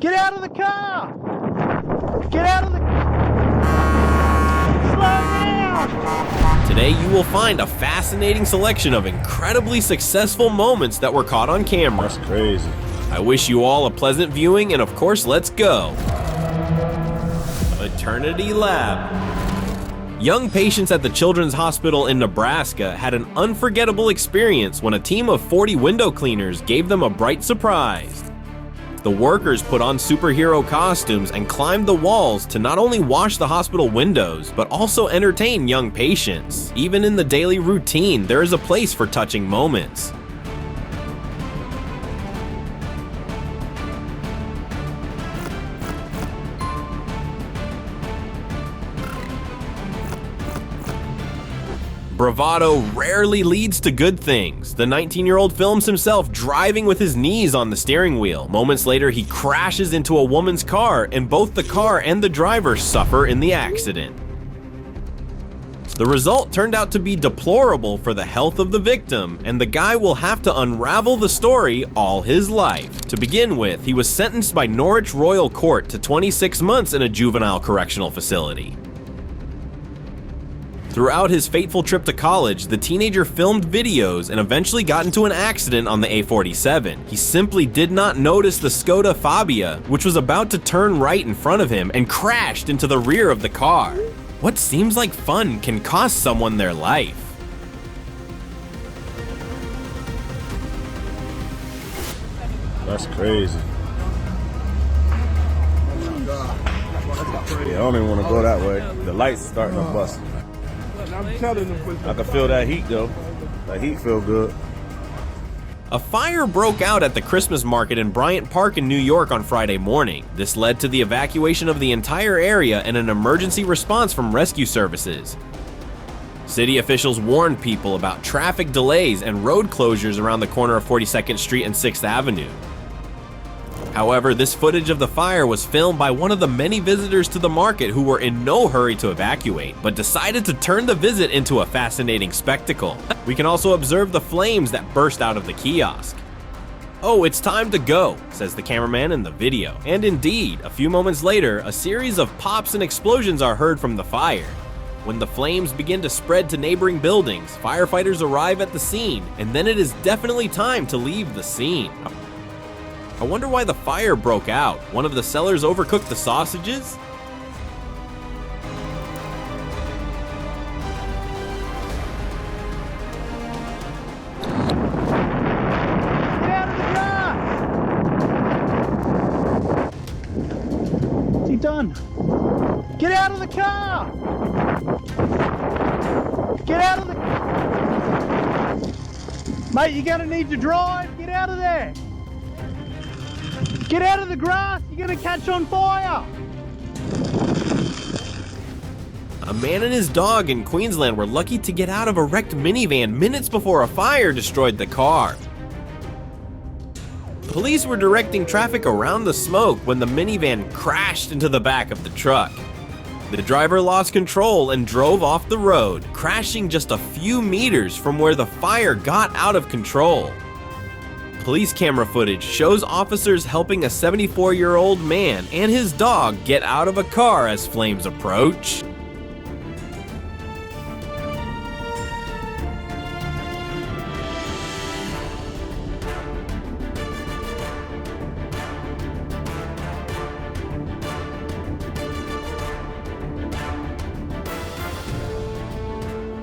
Get out of the car! Get out of the... Slow down! Today you will find a fascinating selection of incredibly successful moments that were caught on camera. That's crazy. I wish you all a pleasant viewing, and of course, let's go. Eternity Lab. Young patients at the Children's Hospital in Nebraska had an unforgettable experience when a team of 40 window cleaners gave them a bright surprise. The workers put on superhero costumes and climbed the walls to not only wash the hospital windows, but also entertain young patients. Even in the daily routine, there is a place for touching moments. Bravado rarely leads to good things. The 19-year-old films himself driving with his knees on the steering wheel. Moments later, he crashes into a woman's car, and both the car and the driver suffer in the accident. The result turned out to be deplorable for the health of the victim, and the guy will have to unravel the story all his life. To begin with, he was sentenced by Norwich Royal Court to 26 months in a juvenile correctional facility. Throughout his fateful trip to college, the teenager filmed videos and eventually got into an accident on the A47. He simply did not notice the Skoda Fabia, which was about to turn right in front of him, and crashed into the rear of the car. What seems like fun can cost someone their life. That's crazy. Yeah, I don't even want to go that way. The light's starting to bust. I can feel that heat though. That heat feel good. A fire broke out at the Christmas market in Bryant Park in New York on Friday morning. This led to the evacuation of the entire area and an emergency response from rescue services. City officials warned people about traffic delays and road closures around the corner of 42nd Street and 6th Avenue. However, this footage of the fire was filmed by one of the many visitors to the market who were in no hurry to evacuate, but decided to turn the visit into a fascinating spectacle. We can also observe the flames that burst out of the kiosk. "Oh, it's time to go," says the cameraman in the video. And indeed, a few moments later, a series of pops and explosions are heard from the fire. When the flames begin to spread to neighboring buildings, firefighters arrive at the scene, and then it is definitely time to leave the scene. I wonder why the fire broke out. One of the sellers overcooked the sausages? Get out of the car! What's he done? Get out of the car! Get out of the... Mate, you're gonna need to drive. Get out of there! Get out of the grass, you're gonna catch on fire! A man and his dog in Queensland were lucky to get out of a wrecked minivan minutes before a fire destroyed the car. Police were directing traffic around the smoke when the minivan crashed into the back of the truck. The driver lost control and drove off the road, crashing just a few meters from where the fire got out of control. Police camera footage shows officers helping a 74-year-old man and his dog get out of a car as flames approach.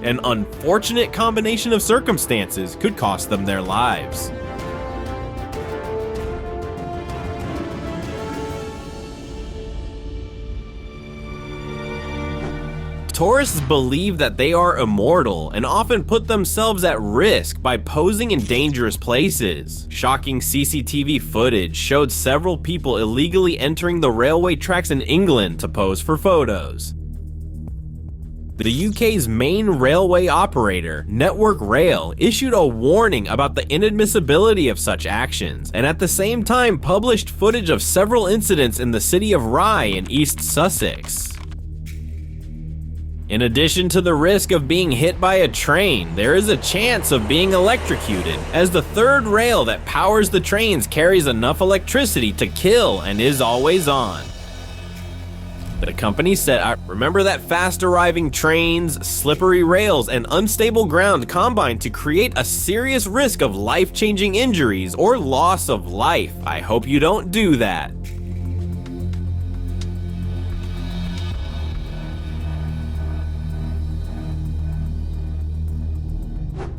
An unfortunate combination of circumstances could cost them their lives. Tourists believe that they are immortal and often put themselves at risk by posing in dangerous places. Shocking CCTV footage showed several people illegally entering the railway tracks in England to pose for photos. The UK's main railway operator, Network Rail, issued a warning about the inadmissibility of such actions, and at the same time published footage of several incidents in the city of Rye in East Sussex. In addition to the risk of being hit by a train, there is a chance of being electrocuted, as the third rail that powers the trains carries enough electricity to kill and is always on. The company said, remember that fast-arriving trains, slippery rails, and unstable ground combined to create a serious risk of life-changing injuries or loss of life. I hope you don't do that.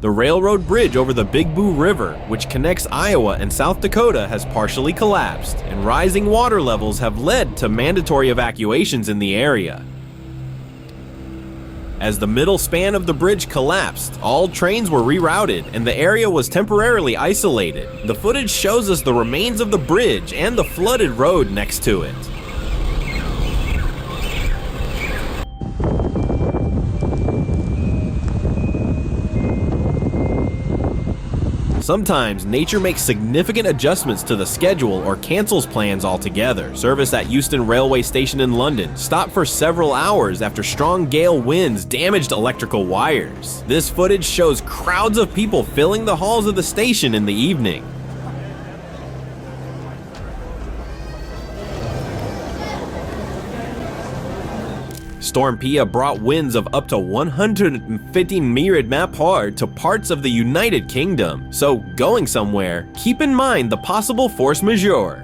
The railroad bridge over the Big Boo River, which connects Iowa and South Dakota, has partially collapsed, and rising water levels have led to mandatory evacuations in the area. As the middle span of the bridge collapsed, all trains were rerouted and the area was temporarily isolated. The footage shows us the remains of the bridge and the flooded road next to it. Sometimes, nature makes significant adjustments to the schedule or cancels plans altogether. Service at Euston Railway Station in London stopped for several hours after strong gale winds damaged electrical wires. This footage shows crowds of people filling the halls of the station in the evening. Storm Pia brought winds of up to 150 mph to parts of the United Kingdom, so going somewhere, keep in mind the possible force majeure.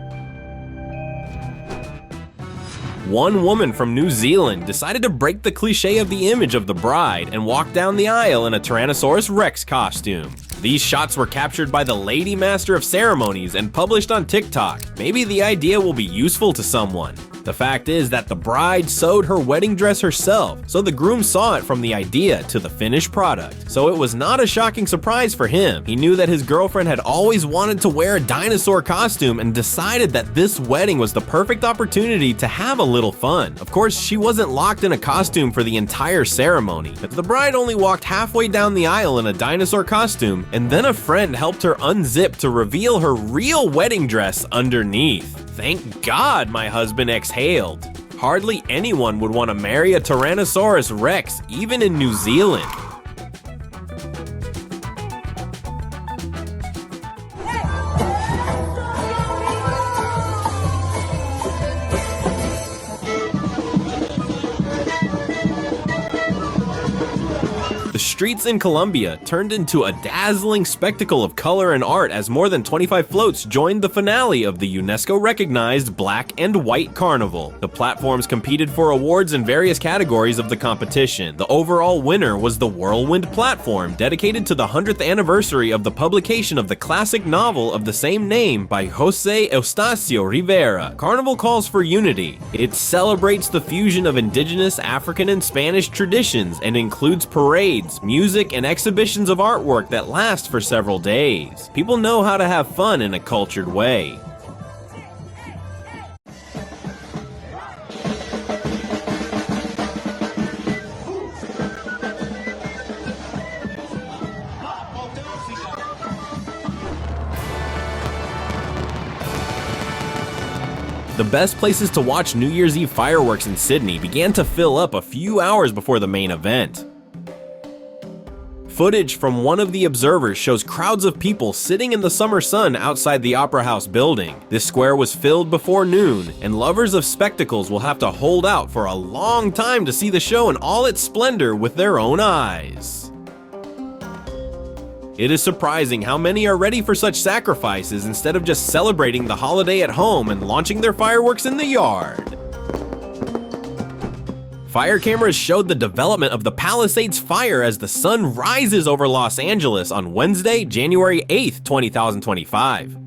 One woman from New Zealand decided to break the cliche of the image of the bride and walk down the aisle in a Tyrannosaurus Rex costume. These shots were captured by the Lady Master of Ceremonies and published on TikTok. Maybe the idea will be useful to someone. The fact is that the bride sewed her wedding dress herself, so the groom saw it from the idea to the finished product. So it was not a shocking surprise for him. He knew that his girlfriend had always wanted to wear a dinosaur costume and decided that this wedding was the perfect opportunity to have a little fun. Of course, she wasn't locked in a costume for the entire ceremony. The bride only walked halfway down the aisle in a dinosaur costume, and then a friend helped her unzip to reveal her real wedding dress underneath. Thank God my husband exhaled. Hardly anyone would want to marry a Tyrannosaurus Rex, even in New Zealand. The streets in Colombia turned into a dazzling spectacle of color and art as more than 25 floats joined the finale of the UNESCO-recognized Black and White Carnival. The platforms competed for awards in various categories of the competition. The overall winner was the Whirlwind platform, dedicated to the 100th anniversary of the publication of the classic novel of the same name by José Eustacio Rivera. Carnival calls for unity. It celebrates the fusion of indigenous African and Spanish traditions and includes parades, music, and exhibitions of artwork that last for several days. People know how to have fun in a cultured way. The best places to watch New Year's Eve fireworks in Sydney began to fill up a few hours before the main event. Footage from one of the observers shows crowds of people sitting in the summer sun outside the Opera House building. This square was filled before noon, and lovers of spectacles will have to hold out for a long time to see the show in all its splendor with their own eyes. It is surprising how many are ready for such sacrifices instead of just celebrating the holiday at home and launching their fireworks in the yard. Fire cameras showed the development of the Palisades fire as the sun rises over Los Angeles on Wednesday, January 8th, 2025.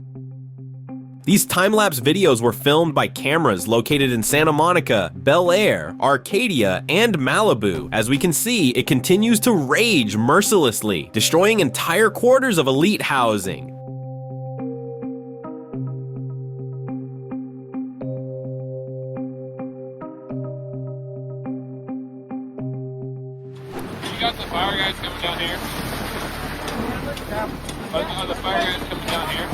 These time-lapse videos were filmed by cameras located in Santa Monica, Bel Air, Arcadia, and Malibu. As we can see, it continues to rage mercilessly, destroying entire quarters of elite housing. You got the fire guys coming down here? Are the fire guys coming down here?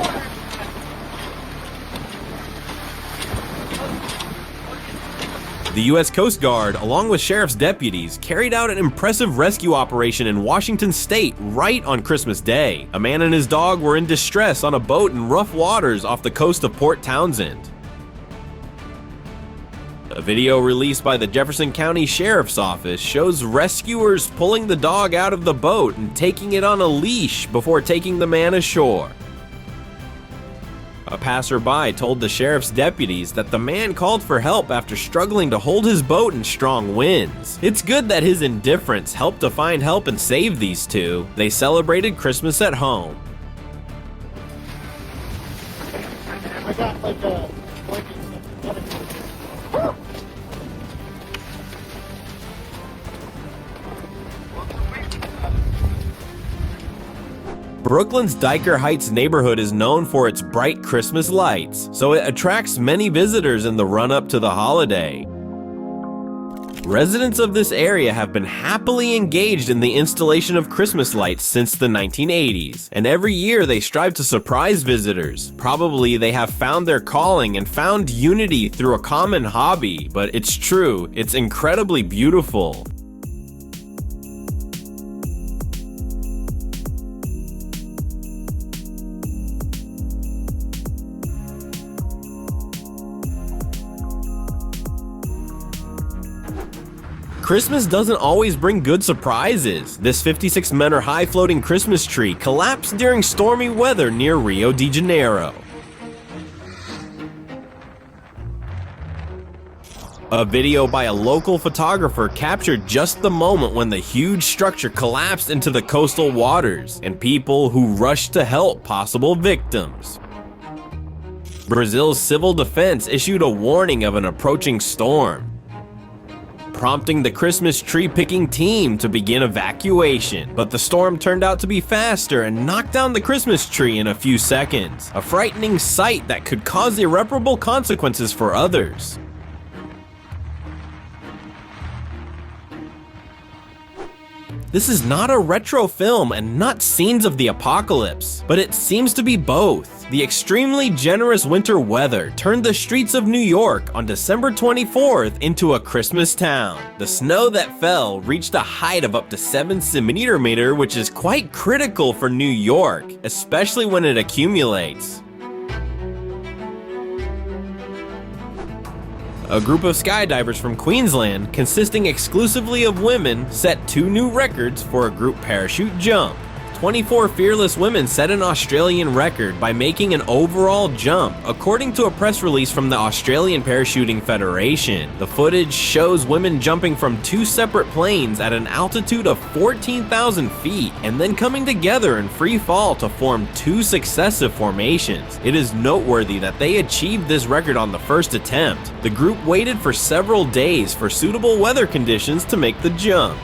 The U.S. Coast Guard, along with sheriff's deputies, carried out an impressive rescue operation in Washington state right on Christmas Day. A man and his dog were in distress on a boat in rough waters off the coast of Port Townsend. A video released by the Jefferson County Sheriff's Office shows rescuers pulling the dog out of the boat and taking it on a leash before taking the man ashore. A passerby told the sheriff's deputies that the man called for help after struggling to hold his boat in strong winds. It's good that his indifference helped to find help and save these two. They celebrated Christmas at home. I got like a Brooklyn's Dyker Heights neighborhood is known for its bright Christmas lights, so it attracts many visitors in the run-up to the holiday. Residents of this area have been happily engaged in the installation of Christmas lights since the 1980s, and every year they strive to surprise visitors. Probably they have found their calling and found unity through a common hobby, but it's true, it's incredibly beautiful. Christmas doesn't always bring good surprises. This 56-meter high floating Christmas tree collapsed during stormy weather near Rio de Janeiro. A video by a local photographer captured just the moment when the huge structure collapsed into the coastal waters, and people who rushed to help possible victims. Brazil's civil defense issued a warning of an approaching storm, prompting the Christmas tree-picking team to begin evacuation. But the storm turned out to be faster and knocked down the Christmas tree in a few seconds. A frightening sight that could cause irreparable consequences for others. This is not a retro film and not scenes of the apocalypse, but it seems to be both. The extremely generous winter weather turned the streets of New York on December 24th into a Christmas town. The snow that fell reached a height of up to 7 centimeters, which is quite critical for New York, especially when it accumulates. A group of skydivers from Queensland, consisting exclusively of women, set 2 new records for a group parachute jump. 24 fearless women set an Australian record by making an overall jump, according to a press release from the Australian Parachuting Federation. The footage shows women jumping from 2 separate planes at an altitude of 14,000 feet and then coming together in free fall to form 2 successive formations. It is noteworthy that they achieved this record on the first attempt. The group waited for several days for suitable weather conditions to make the jump.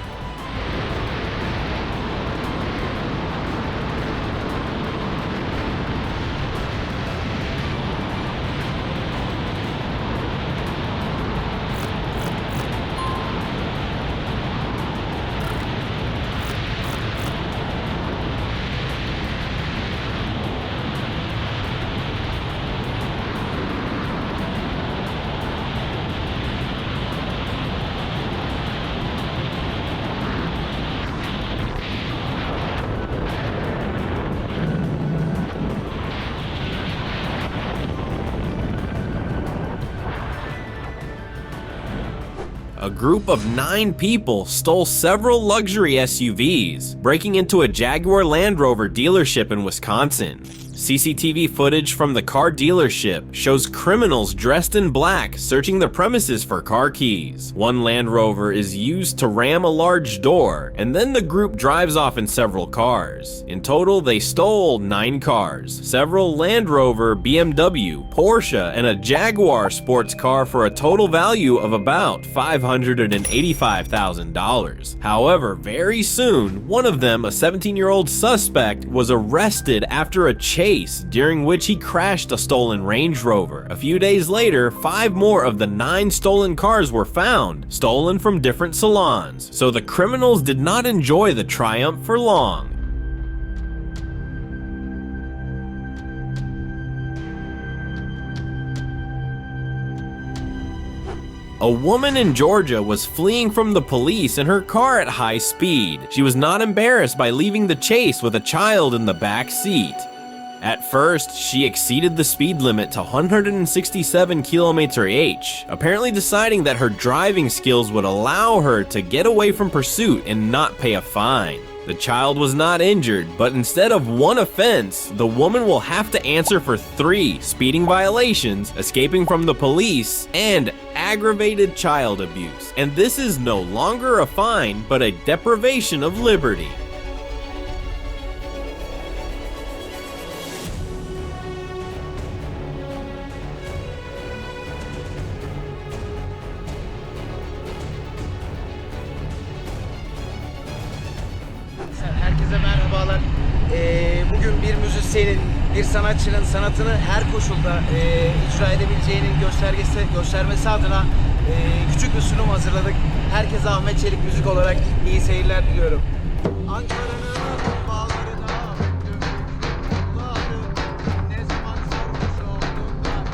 A group of 9 people stole several luxury SUVs, breaking into a Jaguar Land Rover dealership in Wisconsin. CCTV footage from the car dealership shows criminals dressed in black searching the premises for car keys. One Land Rover is used to ram a large door, and then the group drives off in several cars. In total, they stole 9 cars, several Land Rover, BMW, Porsche, and a Jaguar sports car for a total value of about $585,000. However, very soon, one of them, a 17-year-old suspect, was arrested after a chase during which he crashed a stolen Range Rover. A few days later, 5 more of the 9 stolen cars were found, stolen from different salons, so the criminals did not enjoy the triumph for long. A woman in Georgia was fleeing from the police in her car at high speed. She was not embarrassed by leaving the chase with a child in the back seat. At first, she exceeded the speed limit to 167 km/h, apparently deciding that her driving skills would allow her to get away from pursuit and not pay a fine. The child was not injured, but instead of one offense, the woman will have to answer for 3 speeding violations, escaping from the police, and aggravated child abuse. And this is no longer a fine, but a deprivation of liberty. Herkese merhabalar. Bugün bir müzisyenin, bir sanatçının sanatını her koşulda icra edebileceğinin göstermesi adına küçük bir sunum hazırladık. Herkese Ahmet Çelik müzik olarak iyi seyirler diliyorum. Ankara'nın bağlarına ne zaman sarhoş olduğunda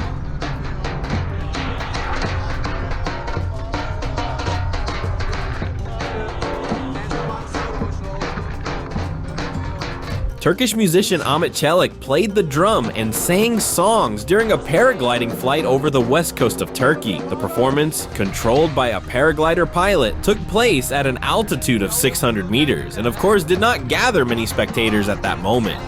Turkish musician Ahmet Çelik played the drum and sang songs during a paragliding flight over the west coast of Turkey. The performance, controlled by a paraglider pilot, took place at an altitude of 600 meters and of course did not gather many spectators at that moment.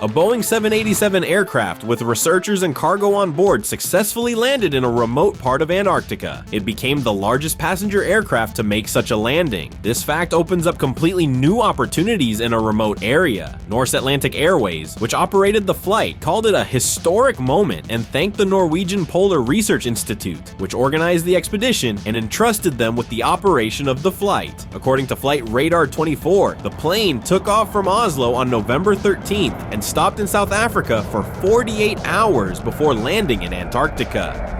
A Boeing 787 aircraft with researchers and cargo on board successfully landed in a remote part of Antarctica. It became the largest passenger aircraft to make such a landing. This fact opens up completely new opportunities in a remote area. Norse Atlantic Airways, which operated the flight, called it a historic moment and thanked the Norwegian Polar Research Institute, which organized the expedition and entrusted them with the operation of the flight. According to Flight Radar 24, the plane took off from Oslo on November 13th and stopped in South Africa for 48 hours before landing in Antarctica.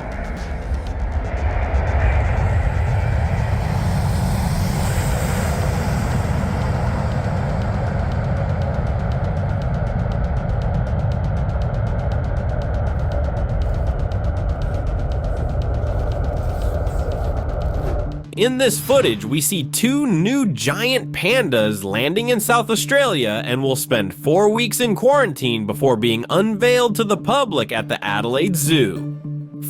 In this footage, we see 2 new giant pandas landing in South Australia and will spend 4 weeks in quarantine before being unveiled to the public at the Adelaide Zoo.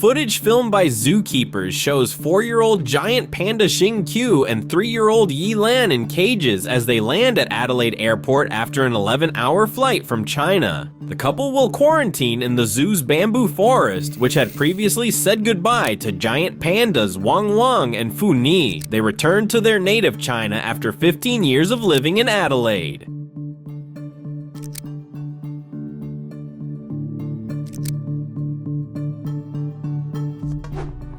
Footage filmed by zookeepers shows 4-year-old giant panda Xing Qiu and 3-year-old Yi Lan in cages as they land at Adelaide Airport after an 11-hour flight from China. The couple will quarantine in the zoo's bamboo forest, which had previously said goodbye to giant pandas Wang Wang and Fu Ni. They returned to their native China after 15 years of living in Adelaide.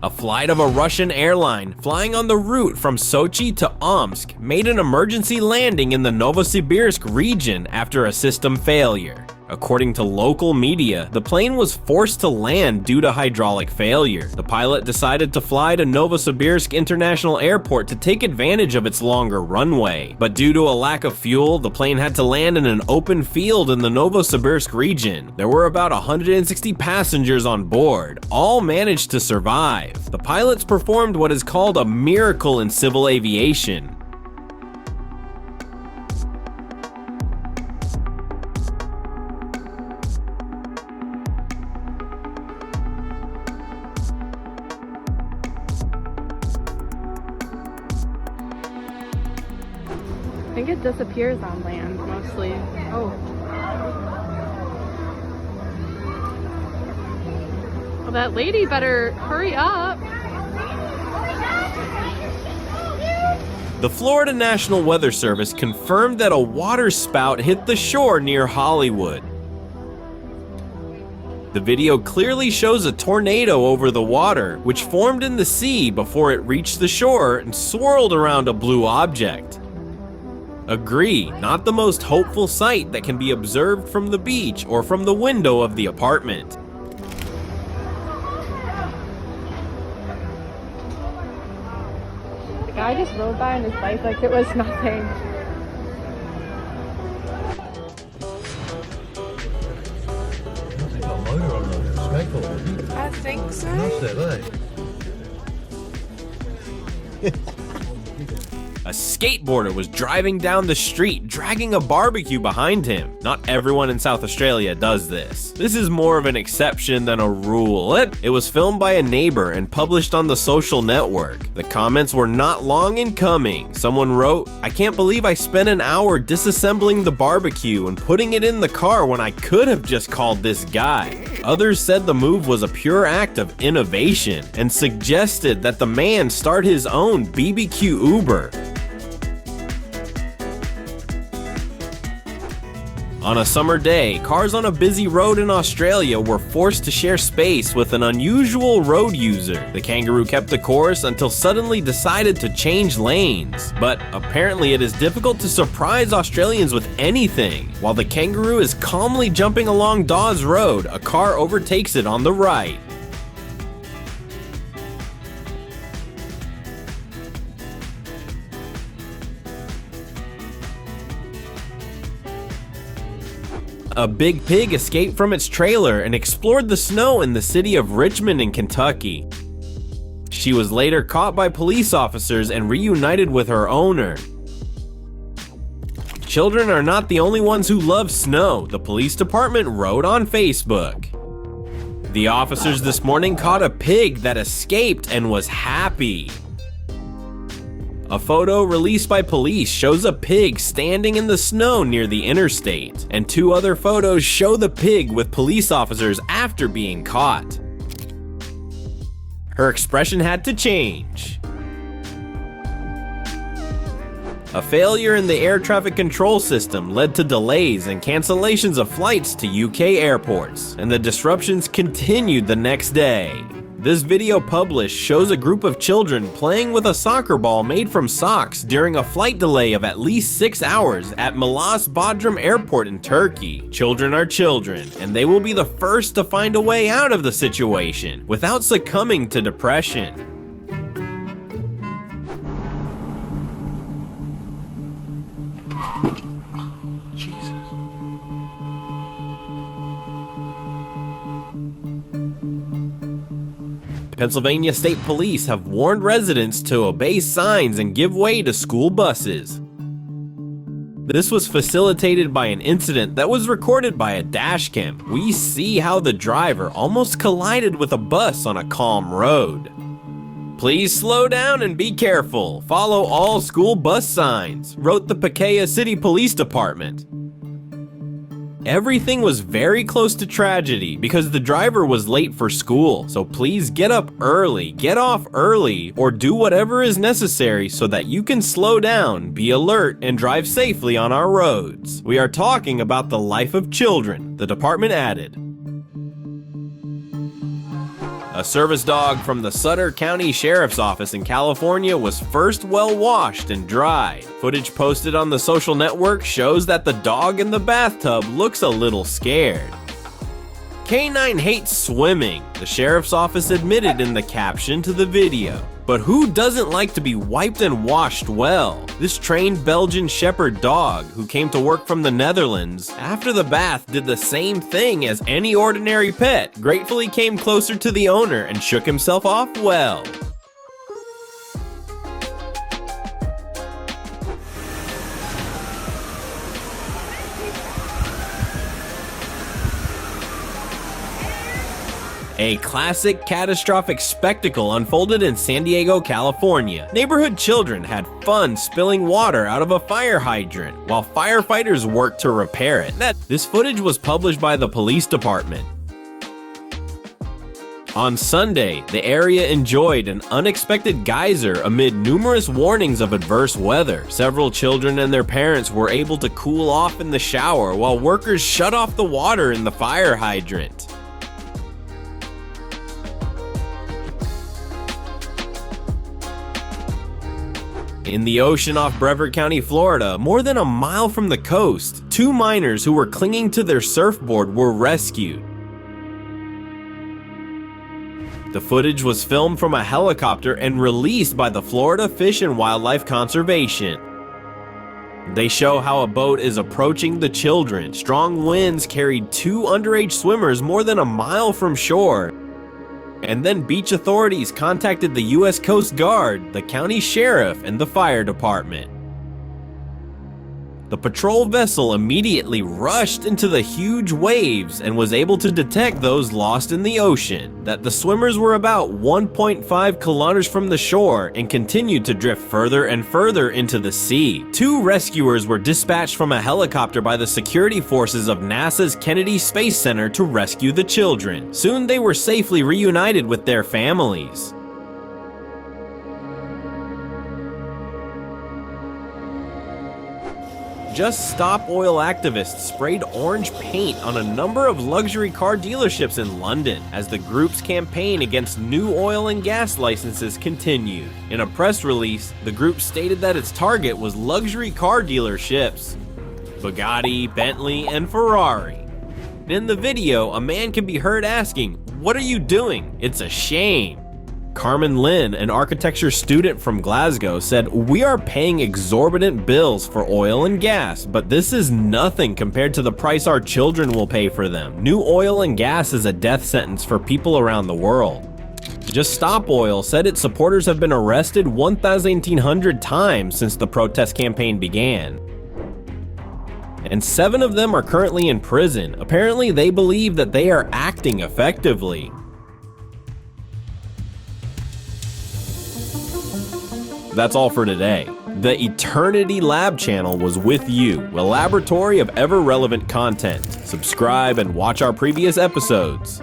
A flight of a Russian airline flying on the route from Sochi to Omsk made an emergency landing in the Novosibirsk region after a system failure. According to local media, the plane was forced to land due to hydraulic failure. The pilot decided to fly to Novosibirsk International Airport to take advantage of its longer runway. But due to a lack of fuel, the plane had to land in an open field in the Novosibirsk region. There were about 160 passengers on board. All managed to survive. The pilots performed what is called a miracle in civil aviation. I think it disappears on land mostly. Oh. Well, that lady better hurry up. The Florida National Weather Service confirmed that a water spout hit the shore near Hollywood. The video clearly shows a tornado over the water, which formed in the sea before it reached the shore and swirled around a blue object. Agree, not the most hopeful sight that can be observed from the beach or from the window of the apartment. The guy just rode by on his bike like it was nothing. They got a motor on the skateboard, didn't I think so. they? Must have, A skateboarder was driving down the street, dragging a barbecue behind him. Not everyone in South Australia does this. This is more of an exception than a rule. It was filmed by a neighbor and published on the social network. The comments were not long in coming. Someone wrote, "I can't believe I spent an hour disassembling the barbecue and putting it in the car when I could have just called this guy." Others said the move was a pure act of innovation and suggested that the man start his own BBQ Uber. On a summer day, cars on a busy road in Australia were forced to share space with an unusual road user. The kangaroo kept the course until suddenly decided to change lanes. But apparently it is difficult to surprise Australians with anything. While the kangaroo is calmly jumping along Dawes Road, a car overtakes it on the right. A big pig escaped from its trailer and explored the snow in the city of Richmond in Kentucky. She was later caught by police officers and reunited with her owner. Children are not the only ones who love snow, the police department wrote on Facebook. The officers this morning caught a pig that escaped and was happy. A photo released by police shows a pig standing in the snow near the interstate, and 2 other photos show the pig with police officers after being caught. Her expression had to change. A failure in the air traffic control system led to delays and cancellations of flights to UK airports, and the disruptions continued the next day. This video published shows a group of children playing with a soccer ball made from socks during a flight delay of at least 6 hours at Milas Bodrum Airport in Turkey. Children are children, and they will be the first to find a way out of the situation without succumbing to depression. Pennsylvania State Police have warned residents to obey signs and give way to school buses. This was facilitated by an incident that was recorded by a dashcam. We see how the driver almost collided with a bus on a calm road. "Please slow down and be careful. Follow all school bus signs," wrote the Pacaya City Police Department. Everything was very close to tragedy because the driver was late for school, so please get up early, get off early, or do whatever is necessary so that you can slow down, be alert, and drive safely on our roads. We are talking about the life of children, the department added. A service dog from the Sutter County Sheriff's Office in California was first well washed and dried. Footage posted on the social network shows that the dog in the bathtub looks a little scared. "Canine hates swimming," the sheriff's office admitted in the caption to the video. But who doesn't like to be wiped and washed well? This trained Belgian Shepherd dog, who came to work from the Netherlands, after the bath did the same thing as any ordinary pet, gratefully came closer to the owner and shook himself off well. A classic catastrophic spectacle unfolded in San Diego, California. Neighborhood children had fun spilling water out of a fire hydrant while firefighters worked to repair it. This footage was published by the police department. On Sunday, the area enjoyed an unexpected geyser amid numerous warnings of adverse weather. Several children and their parents were able to cool off in the shower while workers shut off the water in the fire hydrant. In the ocean off Brevard County, Florida, more than a mile from the coast, 2 miners who were clinging to their surfboard were rescued. The footage was filmed from a helicopter and released by the Florida Fish and Wildlife Conservation. They show how a boat is approaching the children. Strong winds carried 2 underage swimmers more than a mile from shore. And then beach authorities contacted the U.S. Coast Guard, the county sheriff, and the fire department. The patrol vessel immediately rushed into the huge waves and was able to detect those lost in the ocean, that the swimmers were about 1.5 kilometers from the shore and continued to drift further and further into the sea. 2 rescuers were dispatched from a helicopter by the security forces of NASA's Kennedy Space Center to rescue the children. Soon they were safely reunited with their families. Just Stop Oil activists sprayed orange paint on a number of luxury car dealerships in London as the group's campaign against new oil and gas licenses continued. In a press release, the group stated that its target was luxury car dealerships, Bugatti, Bentley, and Ferrari. In the video, a man can be heard asking, "What are you doing? It's a shame." Carmen Lynn, an architecture student from Glasgow, said, "We are paying exorbitant bills for oil and gas, but this is nothing compared to the price our children will pay for them. New oil and gas is a death sentence for people around the world." Just Stop Oil said its supporters have been arrested 1,800 times since the protest campaign began. And 7 of them are currently in prison. Apparently, they believe that they are acting effectively. That's all for today. The Eternity Lab channel was with you, a laboratory of ever-relevant content. Subscribe and watch our previous episodes.